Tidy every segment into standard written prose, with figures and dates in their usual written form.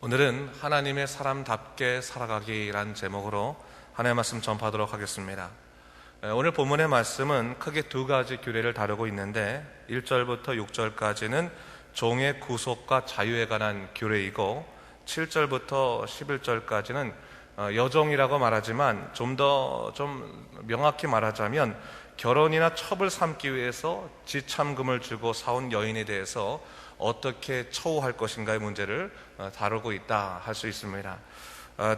오늘은 하나님의 사람답게 살아가기란 제목으로 하나님의 말씀 전파하도록 하겠습니다. 오늘 본문의 말씀은 크게 두 가지 규례를 다루고 있는데 1절부터 6절까지는 종의 구속과 자유에 관한 규례이고 7절부터 11절까지는 여종이라고 말하지만 좀 명확히 말하자면 결혼이나 첩을 삼기 위해서 지참금을 주고 사온 여인에 대해서 어떻게 처우할 것인가의 문제를 다루고 있다 할 수 있습니다.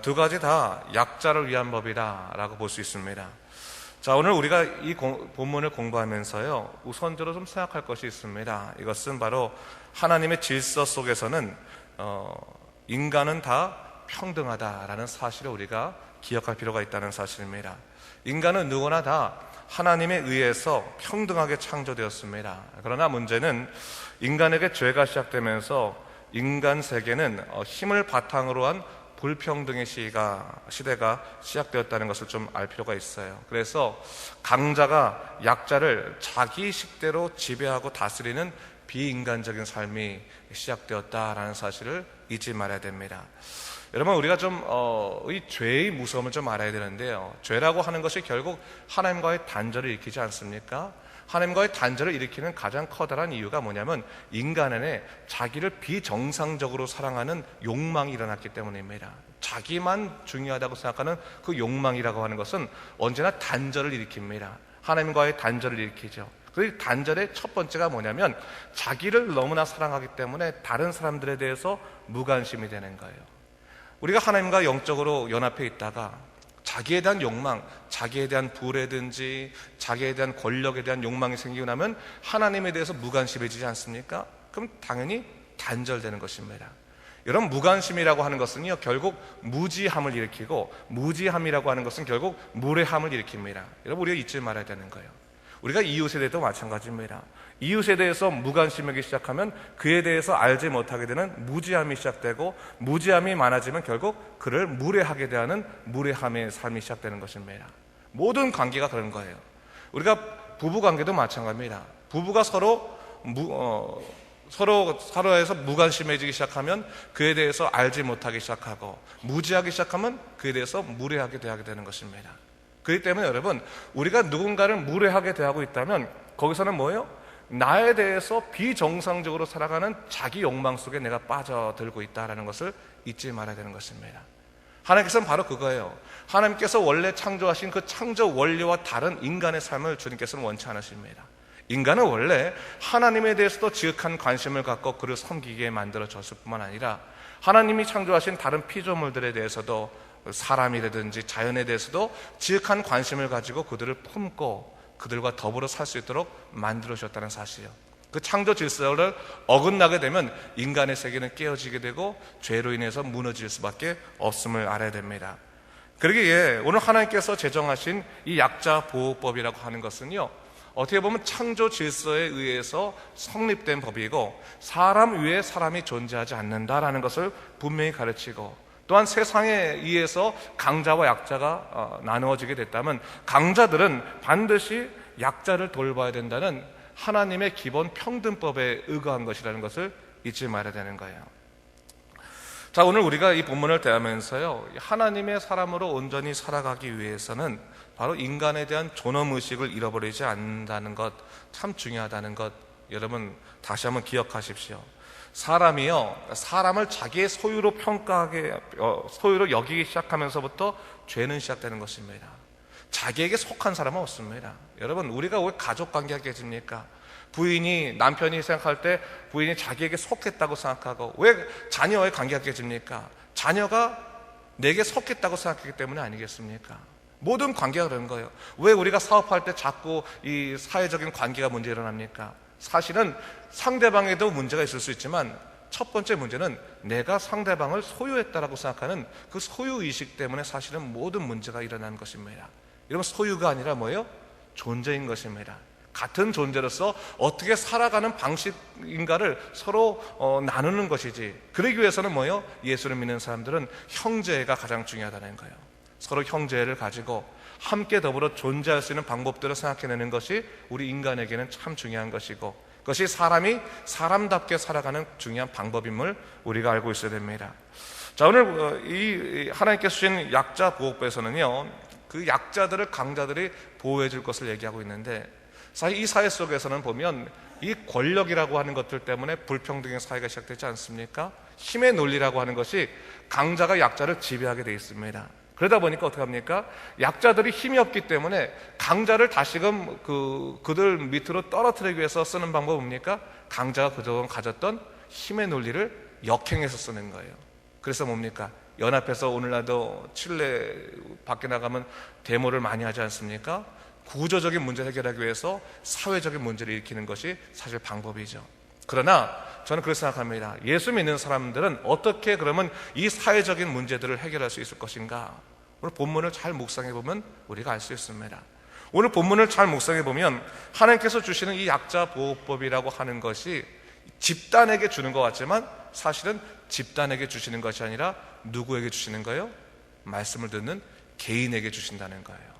두 가지 다 약자를 위한 법이다라고 볼 수 있습니다. 자, 오늘 우리가 이 본문을 공부하면서요, 우선적으로 좀 생각할 것이 있습니다. 이것은 바로 하나님의 질서 속에서는 인간은 다 평등하다라는 사실을 우리가 기억할 필요가 있다는 사실입니다. 인간은 누구나 다 하나님에 의해서 평등하게 창조되었습니다. 그러나 문제는 인간에게 죄가 시작되면서 인간 세계는 힘을 바탕으로 한 불평등의 시대가 시작되었다는 것을 좀 알 필요가 있어요. 그래서 강자가 약자를 자기 식대로 지배하고 다스리는 비인간적인 삶이 시작되었다라는 사실을 잊지 말아야 됩니다. 여러분, 우리가 이 죄의 무서움을 좀 알아야 되는데요, 죄라고 하는 것이 결국 하나님과의 단절을 일으키지 않습니까? 하나님과의 단절을 일으키는 가장 커다란 이유가 뭐냐면 인간 안에 자기를 비정상적으로 사랑하는 욕망이 일어났기 때문입니다. 자기만 중요하다고 생각하는 그 욕망이라고 하는 것은 언제나 단절을 일으킵니다. 하나님과의 단절을 일으키죠. 그 단절의 첫 번째가 뭐냐면 자기를 너무나 사랑하기 때문에 다른 사람들에 대해서 무관심이 되는 거예요. 우리가 하나님과 영적으로 연합해 있다가 자기에 대한 욕망, 자기에 대한 부라든지 자기에 대한 권력에 대한 욕망이 생기고 나면 하나님에 대해서 무관심해지지 않습니까? 그럼 당연히 단절되는 것입니다. 여러분, 무관심이라고 하는 것은요, 결국 무지함을 일으키고, 무지함이라고 하는 것은 결국 무례함을 일으킵니다. 여러분, 우리가 잊지 말아야 되는 거예요. 우리가 이웃에 대해서도 마찬가지입니다. 이웃에 대해서 무관심하기 시작하면 그에 대해서 알지 못하게 되는 무지함이 시작되고, 무지함이 많아지면 결국 그를 무례하게 대하는 무례함의 삶이 시작되는 것입니다. 모든 관계가 그런 거예요. 우리가 부부관계도 마찬가지입니다. 부부가 서로에서 무관심해지기 시작하면 그에 대해서 알지 못하기 시작하고, 무지하기 시작하면 그에 대해서 무례하게 대하게 되는 것입니다. 그렇기 때문에 여러분, 우리가 누군가를 무례하게 대하고 있다면 거기서는 뭐예요? 나에 대해서 비정상적으로 살아가는 자기 욕망 속에 내가 빠져들고 있다는 것을 잊지 말아야 되는 것입니다. 하나님께서는 바로 그거예요. 하나님께서 원래 창조하신 그 창조 원리와 다른 인간의 삶을 주님께서는 원치 않으십니다. 인간은 원래 하나님에 대해서도 지극한 관심을 갖고 그를 섬기게 만들어졌을 뿐만 아니라 하나님이 창조하신 다른 피조물들에 대해서도, 사람이라든지 자연에 대해서도 지극한 관심을 가지고 그들을 품고 그들과 더불어 살 수 있도록 만들어 주셨다는 사실이에요. 그 창조 질서를 어긋나게 되면 인간의 세계는 깨어지게 되고 죄로 인해서 무너질 수밖에 없음을 알아야 됩니다. 그러기에 오늘 하나님께서 제정하신 이 약자 보호법이라고 하는 것은요, 어떻게 보면 창조 질서에 의해서 성립된 법이고 사람 위에 사람이 존재하지 않는다라는 것을 분명히 가르치고, 또한 세상에 의해서 강자와 약자가 나누어지게 됐다면 강자들은 반드시 약자를 돌봐야 된다는 하나님의 기본 평등법에 의거한 것이라는 것을 잊지 말아야 되는 거예요. 자, 오늘 우리가 이 본문을 대하면서요, 하나님의 사람으로 온전히 살아가기 위해서는 바로 인간에 대한 존엄의식을 잃어버리지 않는다는 것, 참 중요하다는 것, 여러분 다시 한번 기억하십시오. 사람이요, 사람을 자기의 소유로 소유로 여기기 시작하면서부터 죄는 시작되는 것입니다. 자기에게 속한 사람은 없습니다. 여러분, 우리가 왜 가족관계가 깨집니까? 부인이, 남편이 생각할 때 부인이 자기에게 속했다고 생각하고, 왜 자녀와의 관계가 깨집니까? 자녀가 내게 속했다고 생각하기 때문에 아니겠습니까? 모든 관계가 그런 거예요. 왜 우리가 사업할 때 자꾸 이 사회적인 관계가 문제 일어납니까? 사실은 상대방에도 문제가 있을 수 있지만 첫 번째 문제는 내가 상대방을 소유했다라고 생각하는 그 소유의식 때문에 사실은 모든 문제가 일어나는 것입니다. 여러분, 소유가 아니라 뭐예요? 존재인 것입니다. 같은 존재로서 어떻게 살아가는 방식인가를 서로 나누는 것이지, 그러기 위해서는 뭐예요? 예수를 믿는 사람들은 형제가 가장 중요하다는 거예요. 서로 형제를 가지고 함께 더불어 존재할 수 있는 방법들을 생각해내는 것이 우리 인간에게는 참 중요한 것이고, 그것이 사람이 사람답게 살아가는 중요한 방법임을 우리가 알고 있어야 됩니다. 자, 오늘 이 하나님께서 주신 약자 보호법에서는요, 그 약자들을 강자들이 보호해 줄 것을 얘기하고 있는데, 사실 이 사회 속에서는 보면 이 권력이라고 하는 것들 때문에 불평등의 사회가 시작되지 않습니까? 힘의 논리라고 하는 것이 강자가 약자를 지배하게 되어 있습니다. 그러다 보니까 어떻게 합니까? 약자들이 힘이 없기 때문에 강자를 다시금 그들 밑으로 떨어뜨리기 위해서 쓰는 방법은 뭡니까? 강자가 그동안 가졌던 힘의 논리를 역행해서 쓰는 거예요. 그래서 뭡니까? 연합해서 오늘날도 칠레 밖에 나가면 데모를 많이 하지 않습니까? 구조적인 문제를 해결하기 위해서 사회적인 문제를 일으키는 것이 사실 방법이죠. 그러나 저는 그렇게 생각합니다. 예수 믿는 사람들은 어떻게 그러면 이 사회적인 문제들을 해결할 수 있을 것인가? 오늘 본문을 잘 묵상해 보면 우리가 알 수 있습니다. 오늘 본문을 잘 묵상해 보면 하나님께서 주시는 이 약자 보호법이라고 하는 것이 집단에게 주는 것 같지만 사실은 집단에게 주시는 것이 아니라 누구에게 주시는 거예요? 말씀을 듣는 개인에게 주신다는 거예요.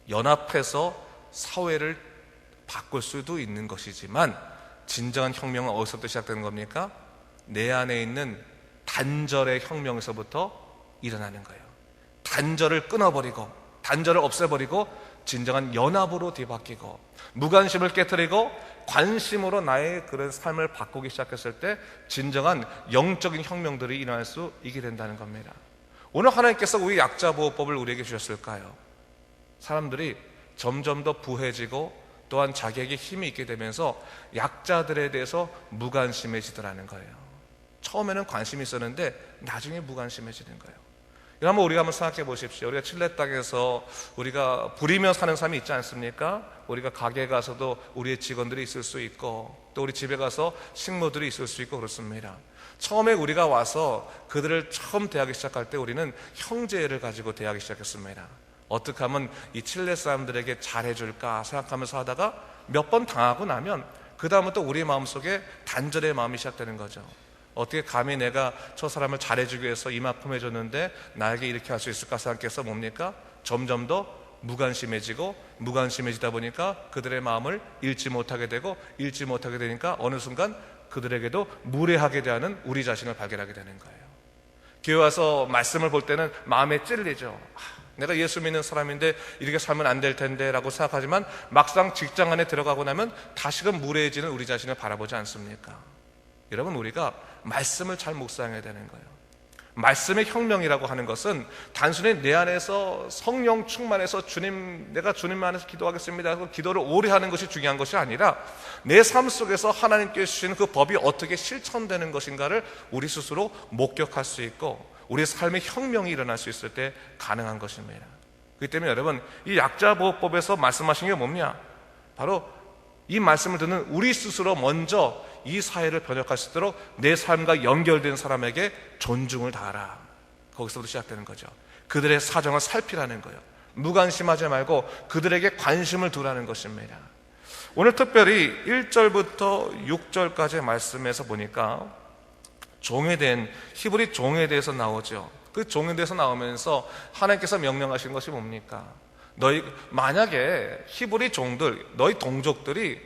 연합해서 사회를 바꿀 수도 있는 것이지만 진정한 혁명은 어디서부터 시작되는 겁니까? 내 안에 있는 단절의 혁명에서부터 일어나는 거예요. 단절을 끊어버리고 단절을 없애버리고 진정한 연합으로 뒤바뀌고 무관심을 깨트리고 관심으로 나의 그런 삶을 바꾸기 시작했을 때 진정한 영적인 혁명들이 일어날 수 있게 된다는 겁니다. 오늘 하나님께서 우리 약자보호법을 우리에게 주셨을까요? 사람들이 점점 더 부해지고 또한 자기에게 힘이 있게 되면서 약자들에 대해서 무관심해지더라는 거예요. 처음에는 관심이 있었는데 나중에 무관심해지는 거예요. 여러분, 우리가 한번 생각해 보십시오. 우리가 칠레 땅에서 우리가 부리며 사는 삶이 있지 않습니까? 우리가 가게에 가서도 우리의 직원들이 있을 수 있고 또 우리 집에 가서 식모들이 있을 수 있고 그렇습니다. 처음에 우리가 와서 그들을 처음 대하기 시작할 때 우리는 형제를 가지고 대하기 시작했습니다. 어떻게 하면 이 칠레 사람들에게 잘해줄까 생각하면서 하다가 몇 번 당하고 나면 그 다음부터 우리 마음속에 단절의 마음이 시작되는 거죠. 어떻게 감히 내가 저 사람을 잘해주기 위해서 이만큼 해줬는데 나에게 이렇게 할 수 있을까 생각해서 뭡니까? 점점 더 무관심해지고 무관심해지다 보니까 그들의 마음을 읽지 못하게 되고 읽지 못하게 되니까 어느 순간 그들에게도 무례하게 대하는 우리 자신을 발견하게 되는 거예요. 교회 와서 말씀을 볼 때는 마음에 찔리죠. 내가 예수 믿는 사람인데 이렇게 살면 안 될 텐데 라고 생각하지만 막상 직장 안에 들어가고 나면 다시금 무례해지는 우리 자신을 바라보지 않습니까? 여러분, 우리가 말씀을 잘 묵상해야 되는 거예요. 말씀의 혁명이라고 하는 것은 단순히 내 안에서 성령 충만해서 주님, 내가 주님 안에서 기도하겠습니다 하고 기도를 오래 하는 것이 중요한 것이 아니라 내 삶 속에서 하나님께 주시는 그 법이 어떻게 실천되는 것인가를 우리 스스로 목격할 수 있고 우리 삶의 혁명이 일어날 수 있을 때 가능한 것입니다. 그렇기 때문에 여러분, 이 약자보호법에서 말씀하신 게 뭐냐? 바로 이 말씀을 듣는 우리 스스로 먼저 이 사회를 변혁할 수 있도록 내 삶과 연결된 사람에게 존중을 다하라. 거기서부터 시작되는 거죠. 그들의 사정을 살피라는 거예요. 무관심하지 말고 그들에게 관심을 두라는 것입니다. 오늘 특별히 1절부터 6절까지의 말씀에서 보니까 종에 대한, 히브리 종에 대해서 나오죠. 그 종에 대해서 나오면서 하나님께서 명령하신 것이 뭡니까? 만약에 히브리 종들, 너희 동족들이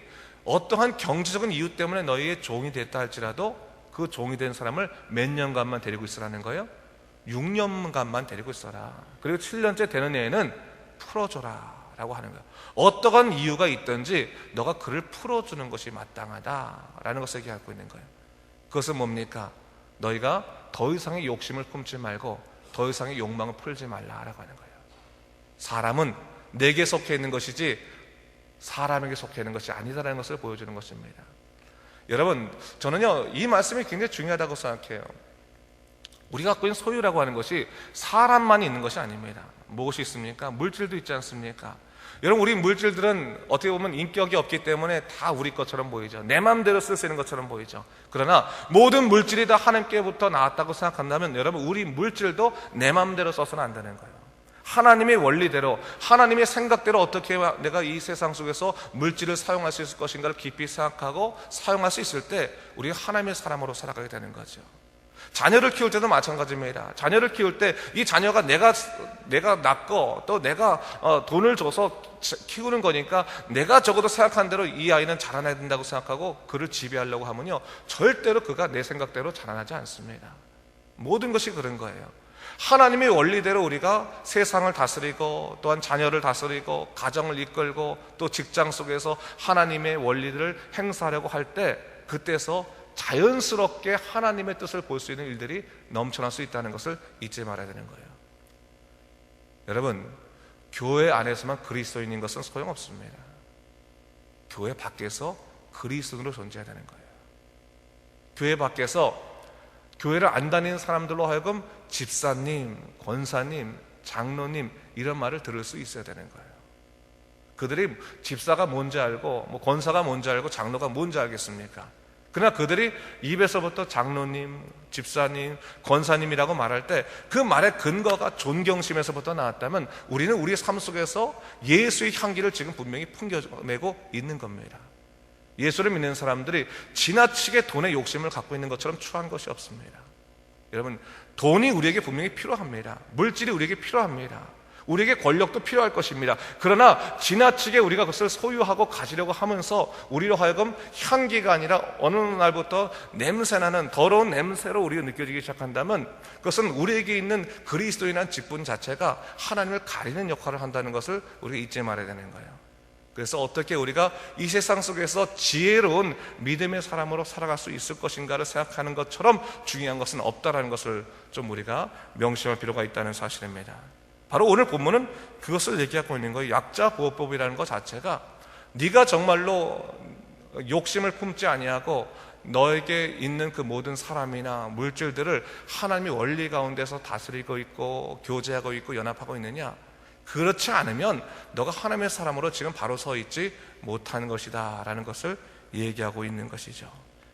어떠한 경제적인 이유 때문에 너희의 종이 됐다 할지라도 그 종이 된 사람을 몇 년간만 데리고 있으라는 거예요? 6년간만 데리고 있어라. 그리고 7년째 되는 애는 풀어줘라 라고 하는 거예요. 어떠한 이유가 있든지 너가 그를 풀어주는 것이 마땅하다라는 것을 얘기하고 있는 거예요. 그것은 뭡니까? 너희가 더 이상의 욕심을 품지 말고 더 이상의 욕망을 풀지 말라라고 하는 거예요. 사람은 내게 속해 있는 것이지 사람에게 속해 있는 것이 아니다라는 것을 보여주는 것입니다. 여러분, 저는요 이 말씀이 굉장히 중요하다고 생각해요. 우리가 갖고 있는 소유라고 하는 것이 사람만 있는 것이 아닙니다. 무엇이 있습니까? 물질도 있지 않습니까? 여러분, 우리 물질들은 어떻게 보면 인격이 없기 때문에 다 우리 것처럼 보이죠. 내 마음대로 쓸 수 있는 것처럼 보이죠. 그러나 모든 물질이 다 하나님께부터 나왔다고 생각한다면 여러분, 우리 물질도 내 마음대로 써서는 안 되는 거예요. 하나님의 원리대로, 하나님의 생각대로 어떻게 내가 이 세상 속에서 물질을 사용할 수 있을 것인가를 깊이 생각하고 사용할 수 있을 때 우리가 하나님의 사람으로 살아가게 되는 거죠. 자녀를 키울 때도 마찬가지입니다. 자녀를 키울 때 이 자녀가 내가 낳고 또 내가 돈을 줘서 키우는 거니까 내가 적어도 생각한 대로 이 아이는 자라나야 된다고 생각하고 그를 지배하려고 하면요, 절대로 그가 내 생각대로 자라나지 않습니다. 모든 것이 그런 거예요. 하나님의 원리대로 우리가 세상을 다스리고 또한 자녀를 다스리고 가정을 이끌고 또 직장 속에서 하나님의 원리들을 행사하려고 할 때 그때서 자연스럽게 하나님의 뜻을 볼 수 있는 일들이 넘쳐날 수 있다는 것을 잊지 말아야 되는 거예요. 여러분, 교회 안에서만 그리스도인인 것은 소용없습니다. 교회 밖에서 그리스도인으로 존재해야 되는 거예요. 교회 밖에서 교회를 안 다니는 사람들로 하여금 집사님, 권사님, 장로님 이런 말을 들을 수 있어야 되는 거예요. 그들이 집사가 뭔지 알고 권사가 뭔지 알고 장로가 뭔지 알겠습니까? 그러나 그들이 입에서부터 장로님, 집사님, 권사님이라고 말할 때 그 말의 근거가 존경심에서부터 나왔다면 우리는 우리의 삶 속에서 예수의 향기를 지금 분명히 풍겨내고 있는 겁니다. 예수를 믿는 사람들이 지나치게 돈의 욕심을 갖고 있는 것처럼 추한 것이 없습니다. 여러분, 돈이 우리에게 분명히 필요합니다. 물질이 우리에게 필요합니다. 우리에게 권력도 필요할 것입니다. 그러나 지나치게 우리가 그것을 소유하고 가지려고 하면서 우리로 하여금 향기가 아니라 어느 날부터 냄새나는 더러운 냄새로 우리가 느껴지기 시작한다면 그것은 우리에게 있는 그리스도인한 직분 자체가 하나님을 가리는 역할을 한다는 것을 우리가 잊지 말아야 되는 거예요. 그래서 어떻게 우리가 이 세상 속에서 지혜로운 믿음의 사람으로 살아갈 수 있을 것인가를 생각하는 것처럼 중요한 것은 없다라는 것을 좀 우리가 명심할 필요가 있다는 사실입니다. 바로 오늘 본문은 그것을 얘기하고 있는 거예요. 약자보호법이라는 것 자체가 네가 정말로 욕심을 품지 아니하고 너에게 있는 그 모든 사람이나 물질들을 하나님의 원리 가운데서 다스리고 있고 교제하고 있고 연합하고 있느냐, 그렇지 않으면 너가 하나님의 사람으로 지금 바로 서 있지 못하는 것이다 라는 것을 얘기하고 있는 것이죠.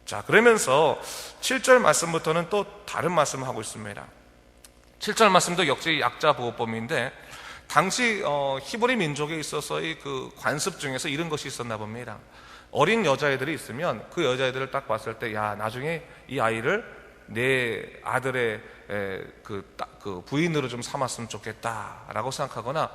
자, 그러면서 7절 말씀부터는 또 다른 말씀을 하고 있습니다. 7절 말씀도 역시 약자보호법인데 당시 히브리 민족에 있어서의 그 관습 중에서 이런 것이 있었나 봅니다. 어린 여자애들이 있으면 그 여자애들을 딱 봤을 때 야, 나중에 이 아이를 내 아들의 그 부인으로 좀 삼았으면 좋겠다라고 생각하거나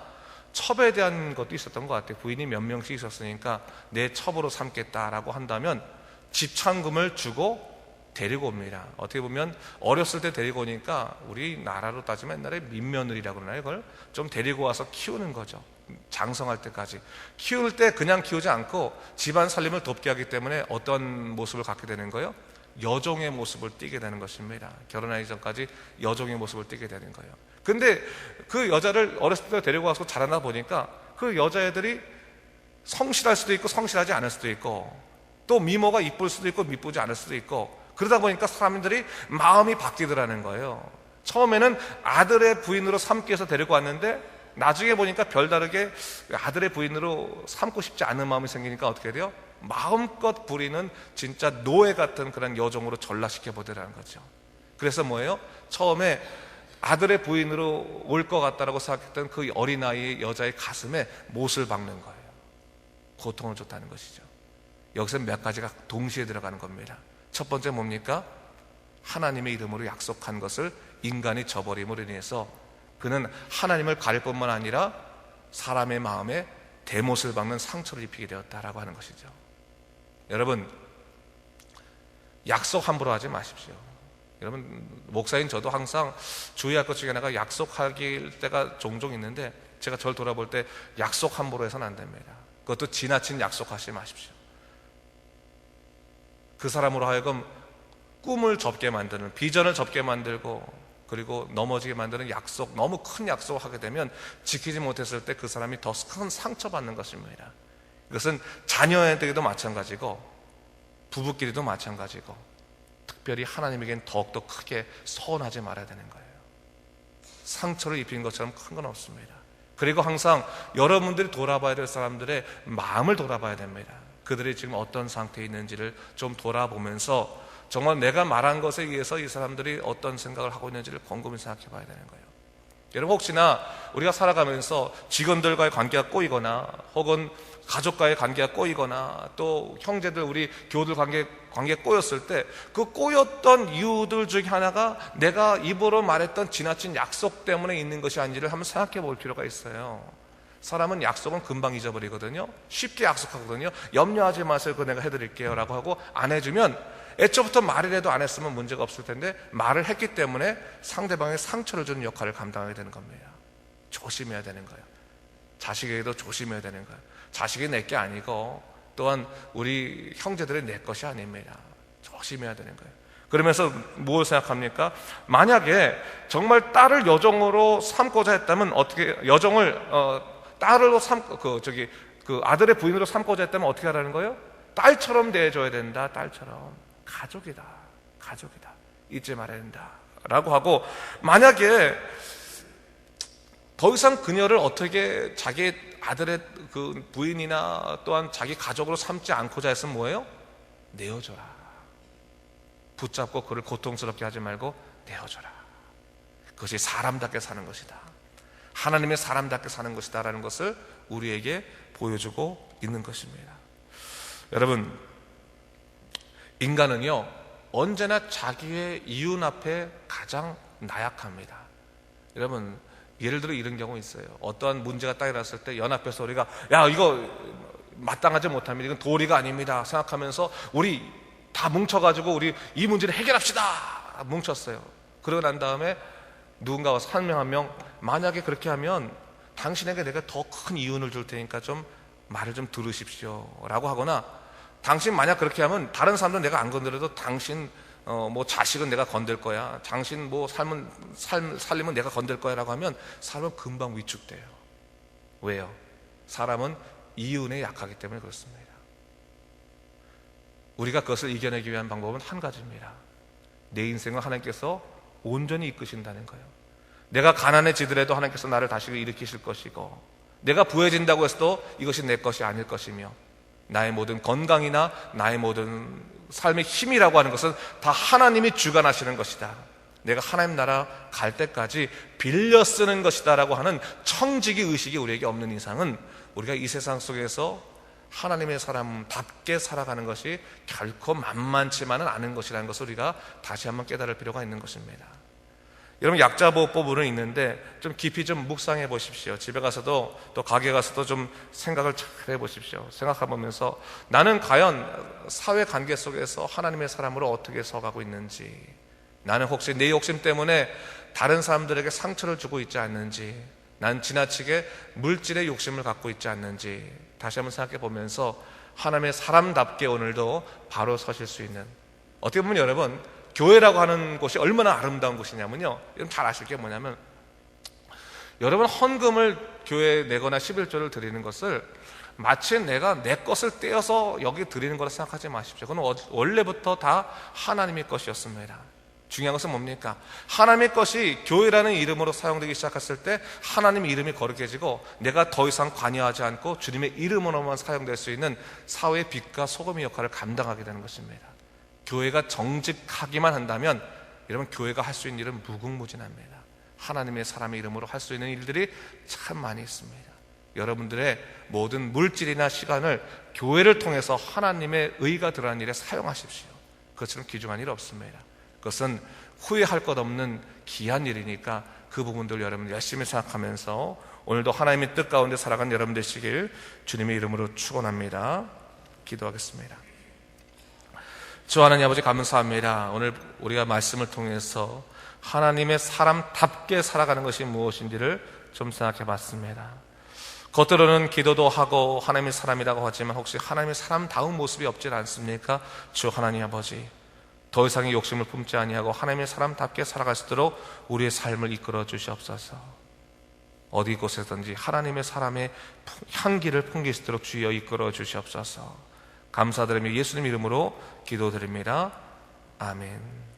첩에 대한 것도 있었던 것 같아요. 부인이 몇 명씩 있었으니까 내 첩으로 삼겠다라고 한다면 집창금을 주고 데리고 옵니다. 어떻게 보면 어렸을 때 데리고 오니까 우리나라로 따지면 옛날에 민며느리라고 그러나요? 이걸 좀 데리고 와서 키우는 거죠. 장성할 때까지. 키울 때 그냥 키우지 않고 집안 살림을 돕게 하기 때문에 어떤 모습을 갖게 되는 거예요? 여종의 모습을 띠게 되는 것입니다. 결혼하기 전까지 여종의 모습을 띠게 되는 거예요. 근데 그 여자를 어렸을 때 데리고 와서 자라나 보니까 그 여자애들이 성실할 수도 있고 성실하지 않을 수도 있고 또 미모가 이쁠 수도 있고 미쁘지 않을 수도 있고 그러다 보니까 사람들이 마음이 바뀌더라는 거예요. 처음에는 아들의 부인으로 삼기 위해서 데리고 왔는데 나중에 보니까 별다르게 아들의 부인으로 삼고 싶지 않은 마음이 생기니까 어떻게 돼요? 마음껏 부리는 진짜 노예 같은 그런 여종으로 전락시켜 보더라는 거죠. 그래서 뭐예요? 처음에 아들의 부인으로 올 것 같다라고 생각했던 그 어린아이의 여자의 가슴에 못을 박는 거예요. 고통을 줬다는 것이죠. 여기서 몇 가지가 동시에 들어가는 겁니다. 첫 번째 뭡니까? 하나님의 이름으로 약속한 것을 인간이 저버림으로 인해서 그는 하나님을 가릴 뿐만 아니라 사람의 마음에 대못을 박는 상처를 입히게 되었다라고 하는 것이죠. 여러분, 약속 함부로 하지 마십시오. 여러분, 목사인 저도 항상 주의할 것 중에 하나가 약속할 때가 종종 있는데 제가 저를 돌아볼 때 약속 함부로 해서는 안 됩니다. 그것도 지나친 약속하지 마십시오. 그 사람으로 하여금 꿈을 접게 만드는, 비전을 접게 만들고 그리고 넘어지게 만드는 약속, 너무 큰 약속을 하게 되면 지키지 못했을 때 그 사람이 더 큰 상처받는 것입니다. 이것은 자녀에게도 마찬가지고 부부끼리도 마찬가지고 특별히 하나님에게는 더욱더 크게 서운하지 말아야 되는 거예요. 상처를 입힌 것처럼 큰 건 없습니다. 그리고 항상 여러분들이 돌아봐야 될 사람들의 마음을 돌아봐야 됩니다. 그들이 지금 어떤 상태에 있는지를 좀 돌아보면서 정말 내가 말한 것에 의해서 이 사람들이 어떤 생각을 하고 있는지를 곰곰이 생각해 봐야 되는 거예요. 여러분, 혹시나 우리가 살아가면서 직원들과의 관계가 꼬이거나 혹은 가족과의 관계가 꼬이거나 또 형제들, 우리 교우들 관계 관계에 꼬였을 때 그 꼬였던 이유들 중에 하나가 내가 입으로 말했던 지나친 약속 때문에 있는 것이 아닌지를 한번 생각해 볼 필요가 있어요. 사람은 약속은 금방 잊어버리거든요. 쉽게 약속하거든요. 염려하지 마세요, 그거 내가 해드릴게요 라고 하고 안 해주면 애초부터 말이라도 안 했으면 문제가 없을 텐데 말을 했기 때문에 상대방의 상처를 주는 역할을 감당하게 되는 겁니다. 조심해야 되는 거예요. 자식에게도 조심해야 되는 거예요. 자식이 내 게 아니고 또한 우리 형제들이 내 것이 아닙니다. 조심해야 되는 거예요. 그러면서 뭘 생각합니까? 만약에 정말 딸을 여종으로 삼고자 했다면 어떻게, 여종을 딸로 그 아들의 부인으로 삼고자 했다면 어떻게 하라는 거예요? 딸처럼 대해줘야 된다. 딸처럼. 가족이다. 가족이다. 잊지 말아야 된다 라고 하고, 만약에 더 이상 그녀를 어떻게 자기 아들의 그 부인이나 또한 자기 가족으로 삼지 않고자 했으면 뭐예요? 내어줘라. 붙잡고 그를 고통스럽게 하지 말고 내어줘라. 그것이 사람답게 사는 것이다. 하나님의 사람답게 사는 것이다 라는 것을 우리에게 보여주고 있는 것입니다. 여러분, 인간은요 언제나 자기의 이윤 앞에 가장 나약합니다. 여러분, 예를 들어 이런 경우 있어요. 어떠한 문제가 딱 일어났을 때 연합해서 우리가 야 이거 마땅하지 못합니다, 이건 도리가 아닙니다 생각하면서 우리 다 뭉쳐가지고 우리 이 문제를 해결합시다 뭉쳤어요. 그러고 난 다음에 누군가 와서 한 명 한 명 만약에 그렇게 하면 당신에게 내가 더 큰 이윤을 줄 테니까 좀 말을 좀 들으십시오 라고 하거나, 당신 만약 그렇게 하면 다른 사람들은 내가 안 건드려도 당신 뭐 자식은 내가 건들 거야, 당신 뭐 살림은 내가 건들 거야 라고 하면 사람은 금방 위축돼요. 왜요? 사람은 이윤에 약하기 때문에 그렇습니다. 우리가 그것을 이겨내기 위한 방법은 한 가지입니다. 내 인생을 하나님께서 온전히 이끄신다는 거예요. 내가 가난해지더라도 하나님께서 나를 다시 일으키실 것이고, 내가 부해진다고 해서도 이것이 내 것이 아닐 것이며, 나의 모든 건강이나 나의 모든 삶의 힘이라고 하는 것은 다 하나님이 주관하시는 것이다. 내가 하나님 나라 갈 때까지 빌려 쓰는 것이다 라고 하는 청지기 의식이 우리에게 없는 이상은 우리가 이 세상 속에서 하나님의 사람답게 살아가는 것이 결코 만만치만은 않은 것이라는 것을 우리가 다시 한번 깨달을 필요가 있는 것입니다. 여러분, 약자보호법은 있는데 좀 깊이 좀 묵상해 보십시오. 집에 가서도 또 가게 가서도 좀 생각을 잘 해보십시오. 생각해보면서 나는 과연 사회관계 속에서 하나님의 사람으로 어떻게 서가고 있는지, 나는 혹시 내 욕심 때문에 다른 사람들에게 상처를 주고 있지 않는지, 난 지나치게 물질의 욕심을 갖고 있지 않는지 다시 한번 생각해 보면서 하나님의 사람답게 오늘도 바로 서실 수 있는, 어떻게 보면 여러분 교회라고 하는 곳이 얼마나 아름다운 곳이냐면요, 여러분 잘 아실 게 뭐냐면, 여러분 헌금을 교회에 내거나 11조를 드리는 것을 마치 내가 내 것을 떼어서 여기 드리는 거라 생각하지 마십시오. 그건 원래부터 다 하나님의 것이었습니다. 중요한 것은 뭡니까? 하나님의 것이 교회라는 이름으로 사용되기 시작했을 때 하나님의 이름이 거룩해지고 내가 더 이상 관여하지 않고 주님의 이름으로만 사용될 수 있는 사회의 빛과 소금의 역할을 감당하게 되는 것입니다. 교회가 정직하기만 한다면 여러분, 교회가 할 수 있는 일은 무궁무진합니다. 하나님의 사람의 이름으로 할 수 있는 일들이 참 많이 있습니다. 여러분들의 모든 물질이나 시간을 교회를 통해서 하나님의 의가 드러난 일에 사용하십시오. 그것처럼 귀중한 일 없습니다. 그것은 후회할 것 없는 귀한 일이니까 그 부분들 여러분 열심히 생각하면서 오늘도 하나님의 뜻 가운데 살아가는 여러분 되시길 주님의 이름으로 축원합니다. 기도하겠습니다. 주 하나님 아버지, 감사합니다. 오늘 우리가 말씀을 통해서 하나님의 사람답게 살아가는 것이 무엇인지를 좀 생각해 봤습니다. 겉으로는 기도도 하고 하나님의 사람이라고 하지만 혹시 하나님의 사람다운 모습이 없지 않습니까? 주 하나님 아버지, 더 이상의 욕심을 품지 아니하고 하나님의 사람답게 살아갈 수 있도록 우리의 삶을 이끌어 주시옵소서. 어디 곳에든지 하나님의 사람의 향기를 풍길 수 있도록 주여 이끌어 주시옵소서. 감사드리며 예수님 이름으로 기도드립니다. 아멘.